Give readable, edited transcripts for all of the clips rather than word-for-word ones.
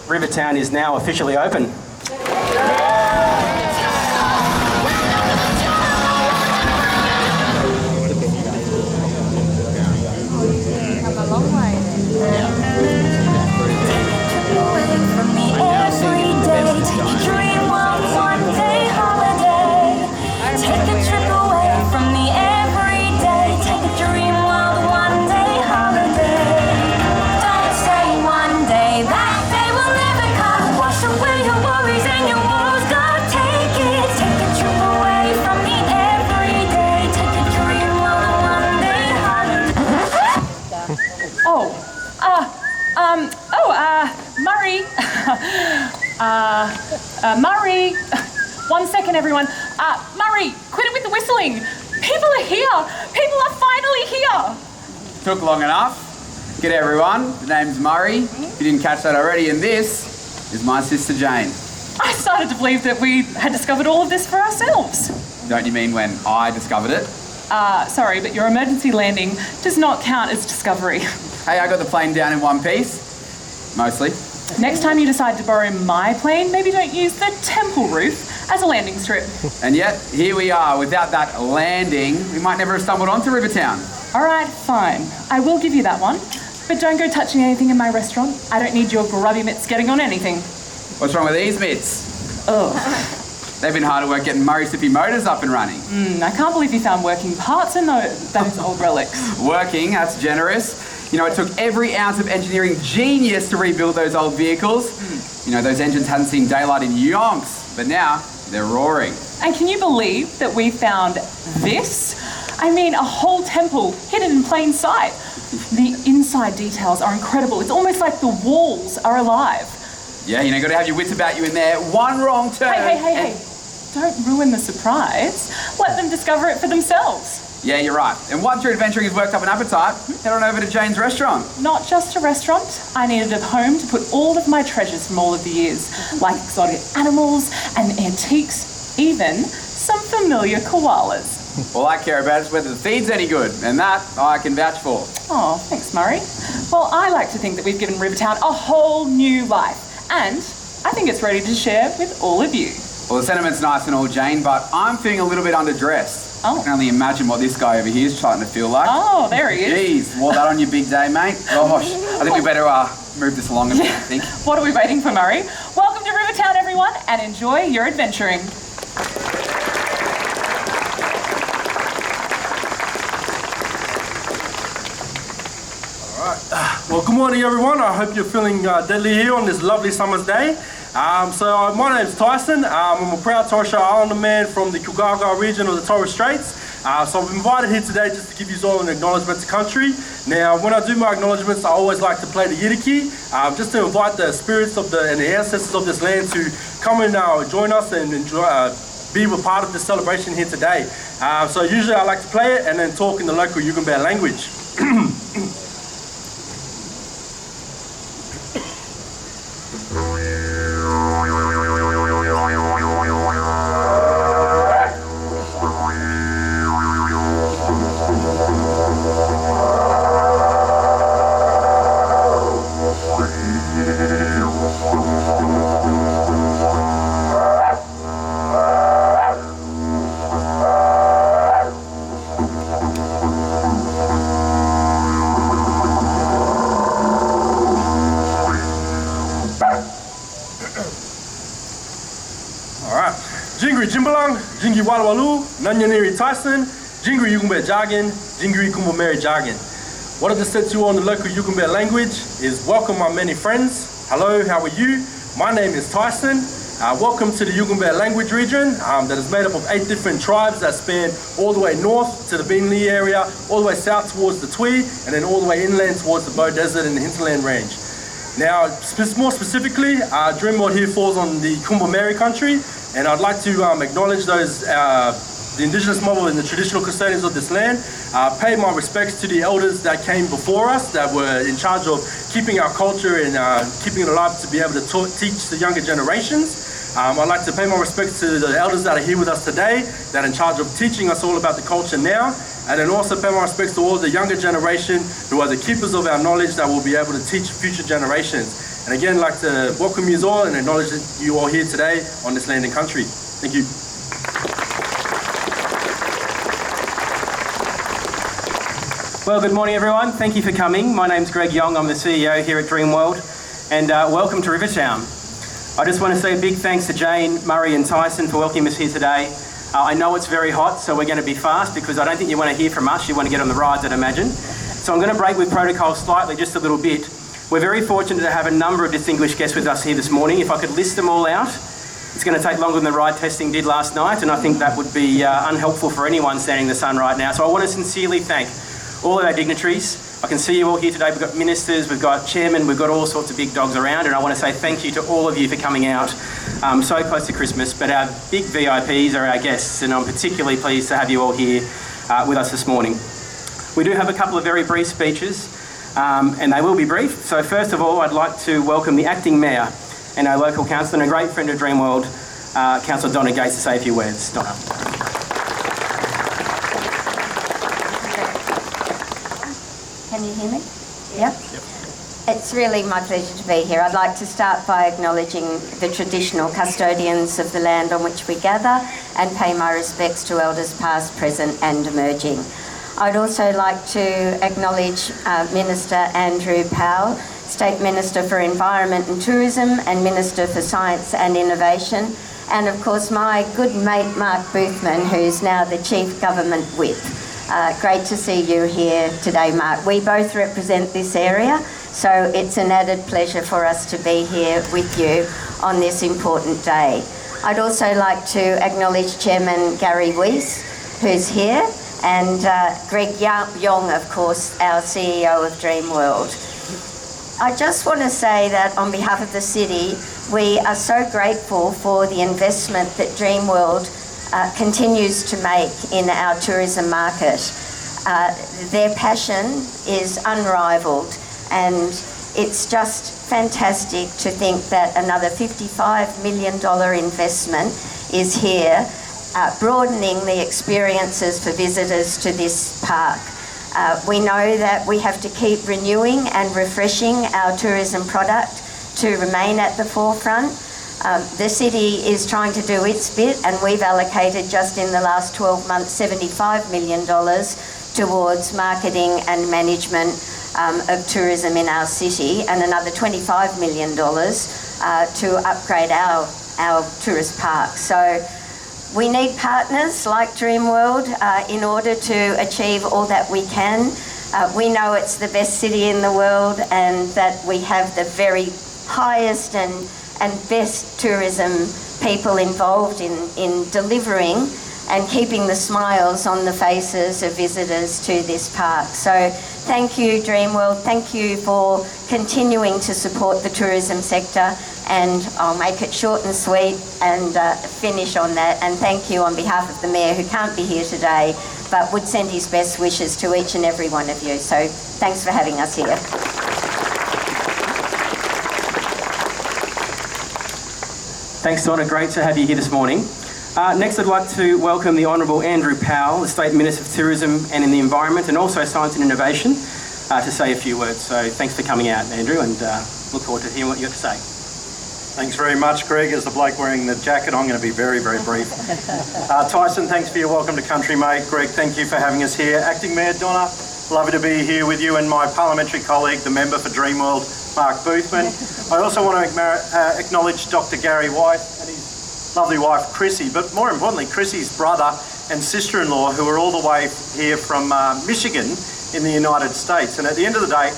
Rivertown is now officially open. Murray, 1 second everyone. Murray, quit it with the whistling. People are here. People are finally here. Took long enough. G'day everyone, the name's Murray, if you didn't catch that already, and this is my sister Jane. I started to believe that we had discovered all of this for ourselves. Don't you mean when I discovered it? Sorry, but your emergency landing does not count as discovery. Hey, I got the plane down in one piece, mostly. Next time you decide to borrow my plane, maybe don't use the temple roof as a landing strip. And yet, here we are. Without that landing, we might never have stumbled onto Rivertown. All right, fine. I will give you that one. But don't go touching anything in my restaurant. I don't need your grubby mitts getting on anything. What's wrong with these mitts? Ugh. They've been hard at work getting Murrissippi Motors up and running. I can't believe you found working parts in those old relics. Working, that's generous. You know, it took every ounce of engineering genius to rebuild those old vehicles. You know, those engines hadn't seen daylight in yonks, but now they're roaring. And can you believe that we found this? I mean, a whole temple hidden in plain sight. The inside details are incredible. It's almost like the walls are alive. Yeah, you know, got to have your wits about you in there. One wrong turn. Hey. Don't ruin the surprise. Let them discover it for themselves. Yeah, you're right. And once your adventuring has worked up an appetite, head on over to Jane's restaurant. Not just a restaurant. I needed a home to put all of my treasures from all of the years, like exotic animals and antiques, even some familiar koalas. All I care about is whether the feed's any good, and that I can vouch for. Oh, thanks, Murray. Well, I like to think that we've given Rivertown a whole new life, and I think it's ready to share with all of you. Well, the sentiment's nice and all, Jane, but I'm feeling a little bit underdressed. Oh. I can only imagine what this guy over here is trying to feel like. Oh, there he is. Jeez, wore that on your big day, mate. Gosh, I think we better move this along a bit, I think. What are we waiting for, Murray? Welcome to Rivertown, everyone, and enjoy your adventuring. Well, good morning everyone. I hope you're feeling deadly here on this lovely summer's day. My name's Tyson. I'm a proud Torres Strait Islander man from the Kilgargar region of the Torres Straits. So I've been invited here today just to give you all an acknowledgement to country. Now, when I do my acknowledgements, I always like to play the Yidaki, just to invite the spirits of and the ancestors of this land to come and join us and enjoy, be a part of this celebration here today. So usually I like to play it and then talk in the local Yugambeh language. Jingri Jimbalang, Jingi Walwalu, Nanyaniri Tyson, Jingri Yugambeh Jargon, Jingri Kumbameri Jargon. What I just said to you on the local Yugambeh language is welcome my many friends. Hello, how are you? My name is Tyson. Welcome to the Yugambeh language region that is made up of 8 different tribes that span all the way north to the Beenleigh area, all the way south towards the Tweed, and then all the way inland towards the Bow Desert and the Hinterland Range. Now, more specifically, Dreamworld here falls on the Kumbameri country, and I'd like to acknowledge those, the indigenous mob and the traditional custodians of this land, pay my respects to the elders that came before us, that were in charge of keeping our culture and keeping it alive to be able to teach the younger generations. I'd like to pay my respects to the elders that are here with us today, that are in charge of teaching us all about the culture now, and then also pay my respects to all the younger generation who are the keepers of our knowledge that will be able to teach future generations. And again, I'd like to welcome you all and acknowledge that you all here today on this land and country. Thank you. Well, good morning, everyone. Thank you for coming. My name's Greg Young. I'm the CEO here at Dreamworld, and welcome to Rivertown. I just want to say a big thanks to Jane, Murray and Tyson for welcoming us here today. I know it's very hot, so we're going to be fast because I don't think you want to hear from us. You want to get on the rides, I'd imagine. So I'm going to break with protocol slightly, just a little bit. We're very fortunate to have a number of distinguished guests with us here this morning. If I could list them all out, it's going to take longer than the ride testing did last night, and I think that would be unhelpful for anyone standing in the sun right now. So I want to sincerely thank all of our dignitaries. I can see you all here today. We've got ministers, we've got chairmen, we've got all sorts of big dogs around, and I want to say thank you to all of you for coming out so close to Christmas. But our big VIPs are our guests, and I'm particularly pleased to have you all here with us this morning. We do have a couple of very brief speeches, and they will be brief. So first of all, I'd like to welcome the acting mayor and our local councillor and a great friend of Dreamworld, Councillor Donna Gates, to say a few words. Donna. Can you hear me? Yep. It's really my pleasure to be here. I'd like to start by acknowledging the traditional custodians of the land on which we gather and pay my respects to elders past, present and emerging. I'd also like to acknowledge Minister Andrew Powell, State Minister for Environment and Tourism and Minister for Science and Innovation, and of course my good mate Mark Boothman, who's now the Chief Government Whip. Great to see you here today, Mark. We both represent this area, so it's an added pleasure for us to be here with you on this important day. I'd also like to acknowledge Chairman Gary Weiss, who's here, and Greg Young, of course, our CEO of Dreamworld. I just want to say that on behalf of the city, we are so grateful for the investment that Dreamworld continues to make in our tourism market. Their passion is unrivaled, and it's just fantastic to think that another $55 million investment is here, broadening the experiences for visitors to this park. We know that we have to keep renewing and refreshing our tourism product to remain at the forefront. The city is trying to do its bit, and we've allocated just in the last 12 months $75 million towards marketing and management of tourism in our city, and another $25 million to upgrade our tourist park. So we need partners like Dreamworld in order to achieve all that we can. We know it's the best city in the world, and that we have the very highest and best tourism people involved in delivering and keeping the smiles on the faces of visitors to this park. So thank you, Dreamworld. Thank you for continuing to support the tourism sector, and I'll make it short and sweet and finish on that. And thank you on behalf of the Mayor, who can't be here today, but would send his best wishes to each and every one of you. So thanks for having us here. Thanks, Donna. Great to have you here this morning. Next, I'd like to welcome the Honourable Andrew Powell, the State Minister for Tourism and in the Environment, and also Science and Innovation, to say a few words. So thanks for coming out, Andrew, and look forward to hearing what you have to say. Thanks very much, Greg. As the bloke wearing the jacket, I'm going to be very, very brief. Tyson, thanks for your welcome to country, mate. Greg, thank you for having us here. Acting Mayor Donna, lovely to be here with you, and my parliamentary colleague, the member for Dreamworld, Mark Boothman. I also want to acknowledge Dr. Gary White and his lovely wife, Chrissy, but more importantly, Chrissy's brother and sister-in-law, who are all the way here from Michigan in the United States. And at the end of the day,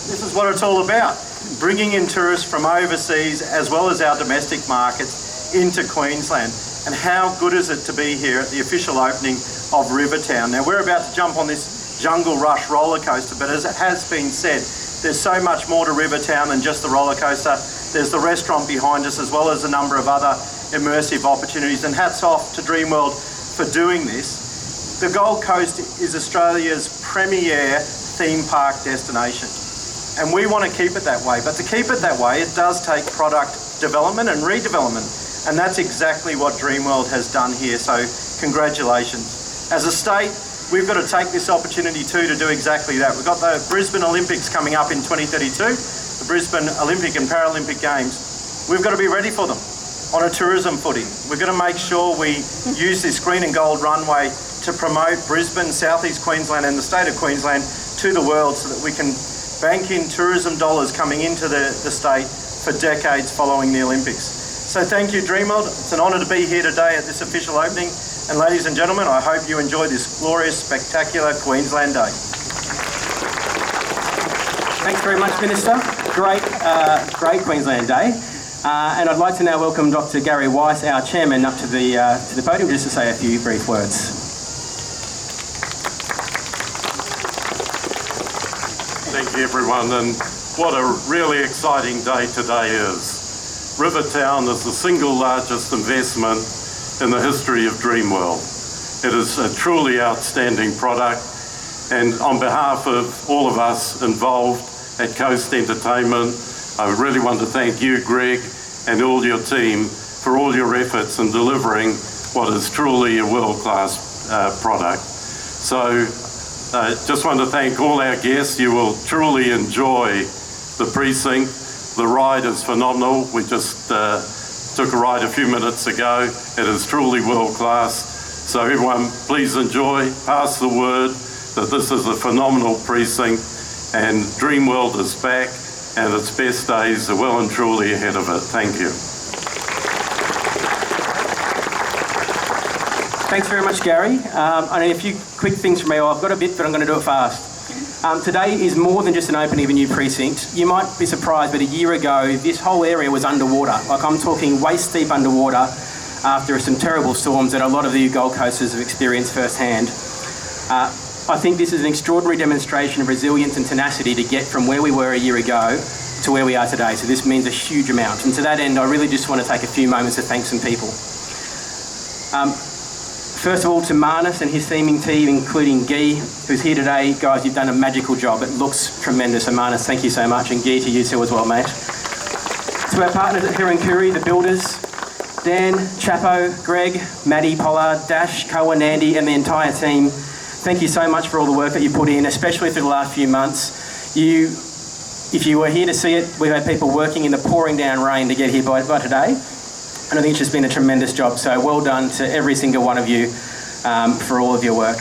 this is what it's all about, bringing in tourists from overseas as well as our domestic markets into Queensland. And how good is it to be here at the official opening of Rivertown. Now, we're about to jump on this Jungle Rush roller coaster, but as it has been said, there's so much more to Rivertown than just the roller coaster. There's the restaurant behind us, as well as a number of other immersive opportunities, and hats off to Dreamworld for doing this. The Gold Coast is Australia's premier theme park destination, and we want to keep it that way. But to keep it that way, it does take product development and redevelopment, and that's exactly what Dreamworld has done here, so congratulations. As a state, we've got to take this opportunity too to do exactly that. We've got the Brisbane Olympics coming up in 2032. the Brisbane Olympic and Paralympic Games, we've got to be ready for them on a tourism footing. We've got to make sure we use this green and gold runway to promote Brisbane, Southeast Queensland and the state of Queensland to the world so that we can bank in tourism dollars coming into the state for decades following the Olympics. So thank you, Dreamworld. It's an honour to be here today at this official opening. And ladies and gentlemen, I hope you enjoy this glorious, spectacular Queensland Day. Thanks very much, Minister. Great Queensland Day. And I'd like to now welcome Dr. Gary Weiss, our chairman, up to the podium just to say a few brief words. Thank you, everyone, and what a really exciting day today is. Rivertown is the single largest investment in the history of Dreamworld. It is a truly outstanding product, and on behalf of all of us involved at Coast Entertainment, I really want to thank you, Greg, and all your team for all your efforts in delivering what is truly a world-class product. So just want to thank all our guests. You will truly enjoy the precinct. The ride is phenomenal. We just took a ride a few minutes ago. It is truly world-class. So everyone, please enjoy, pass the word that this is a phenomenal precinct and Dreamworld is back and its best days are well and truly ahead of it. Thank you. Thanks very much, Gary. I know a few quick things from me. I've got a bit, but I'm going to do it fast. Today is more than just an opening of a new precinct. You might be surprised, but a year ago, this whole area was underwater. Like, I'm talking waist-deep underwater after some terrible storms that a lot of the Gold Coasters have experienced firsthand. I think this is an extraordinary demonstration of resilience and tenacity to get from where we were a year ago to where we are today. So this means a huge amount. And to that end, I really just want to take a few moments to thank some people. First of all, to Marnus and his theming team, including Guy, who's here today. Guys, you've done a magical job. It looks tremendous. So Marnus, thank you so much. And Guy, to you too as well, mate. To our partners at Heron Curry, the builders, Dan, Chapo, Greg, Maddie, Pollard, Dash, Koa, Nandi, and the entire team. Thank you so much for all the work that you put in, especially through the last few months. If you were here to see it, we've had people working in the pouring down rain to get here by today. And I think it's just been a tremendous job. So well done to every single one of you for all of your work.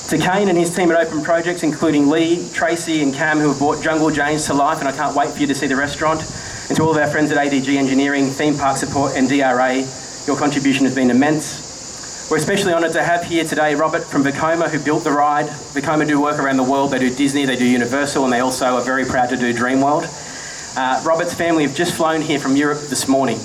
To Kane and his team at Open Projects, including Lee, Tracy and Cam, who have brought Jungle James to life, and I can't wait for you to see the restaurant. And to all of our friends at ADG Engineering, Theme Park Support and DRA, your contribution has been immense. We're especially honoured to have here today Robert from Vekoma, who built the ride. Vekoma do work around the world. They do Disney, they do Universal, and they also are very proud to do Dreamworld. Robert's family have just flown here from Europe this morning,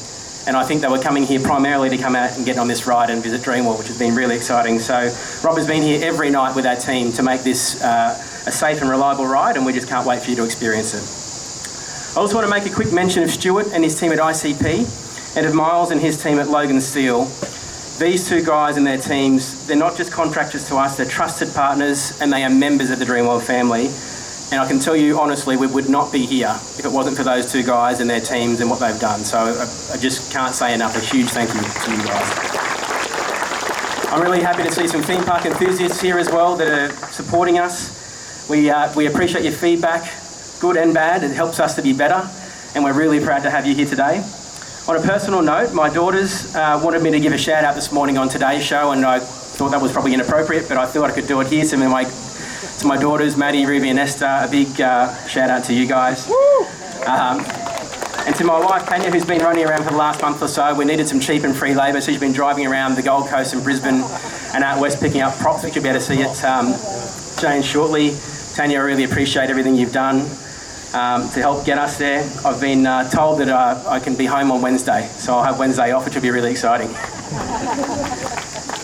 and I think they were coming here primarily to come out and get on this ride and visit Dreamworld, which has been really exciting. So Robert's been here every night with our team to make this a safe and reliable ride, and we just can't wait for you to experience it. I also want to make a quick mention of Stuart and his team at ICP, and of Miles and his team at Logan Steel. These two guys and their teams, they're not just contractors to us, they're trusted partners, and they are members of the Dreamworld family. And I can tell you honestly, we would not be here if it wasn't for those two guys and their teams and what they've done. So I just can't say enough. A huge thank you to you guys. I'm really happy to see some theme park enthusiasts here as well that are supporting us. We appreciate your feedback, good and bad. It helps us to be better, and we're really proud to have you here today. On a personal note, my daughters wanted me to give a shout out this morning on today's show, and I thought that was probably inappropriate, but I thought I could do it here. So to my daughters, Maddie, Ruby and Esther, a big shout out to you guys. And to my wife, Tanya, who's been running around for the last month or so. We needed some cheap and free labour, so she's been driving around the Gold Coast and Brisbane and out west picking up props, which you'll be able to see at Jane shortly. Tanya, I really appreciate everything you've done to help get us there. I've been told that I can be home on Wednesday, so I'll have Wednesday off, which will be really exciting.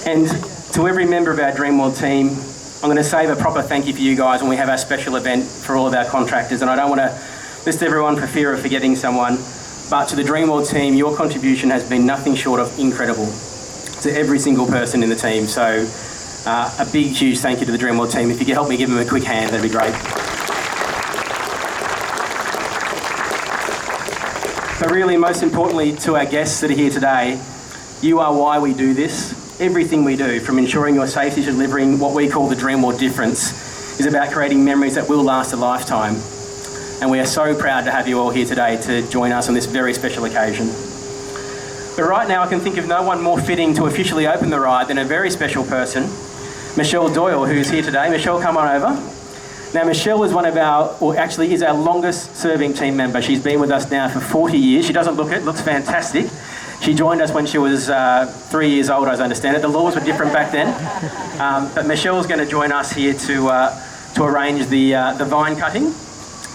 And to every member of our Dreamworld team, I'm going to save a proper thank you for you guys when we have our special event for all of our contractors, and I don't want to list everyone for fear of forgetting someone, but to the Dreamworld team, your contribution has been nothing short of incredible to every single person in the team. So a big, huge thank you to the Dreamworld team. If you could help me give them a quick hand, that'd be great. But really, most importantly, to our guests that are here today, you are why we do this. Everything we do, from ensuring your safety to delivering what we call the Dreamworld difference, is about creating memories that will last a lifetime. And we are so proud to have you all here today to join us on this very special occasion. But right now I can think of no one more fitting to officially open the ride than a very special person, Michelle Doyle, who's here today. Michelle, come on over. Now Michelle is one of our, or actually is our longest serving team member. She's been with us now for 40 years. She doesn't look it, looks fantastic. She joined us when she was 3 years old, as I understand it. The laws were different back then. But Michelle's going to join us here to arrange the vine cutting.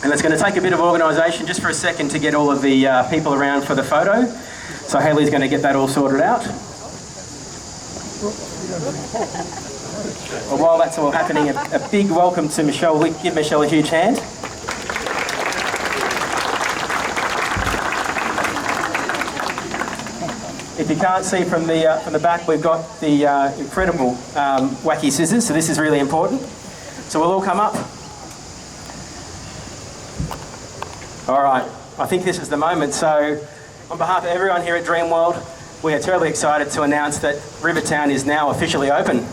And it's going to take a bit of organisation just for a second to get all of the people around for the photo. So Haley's going to get that all sorted out. Well, while that's all happening, a big welcome to Michelle. We give Michelle a huge hand. If you can't see from the back, we've got the incredible wacky scissors, so this is really important. So we'll all come up. All right, I think this is the moment. So on behalf of everyone here at Dreamworld, we are terribly excited to announce that Rivertown is now officially open.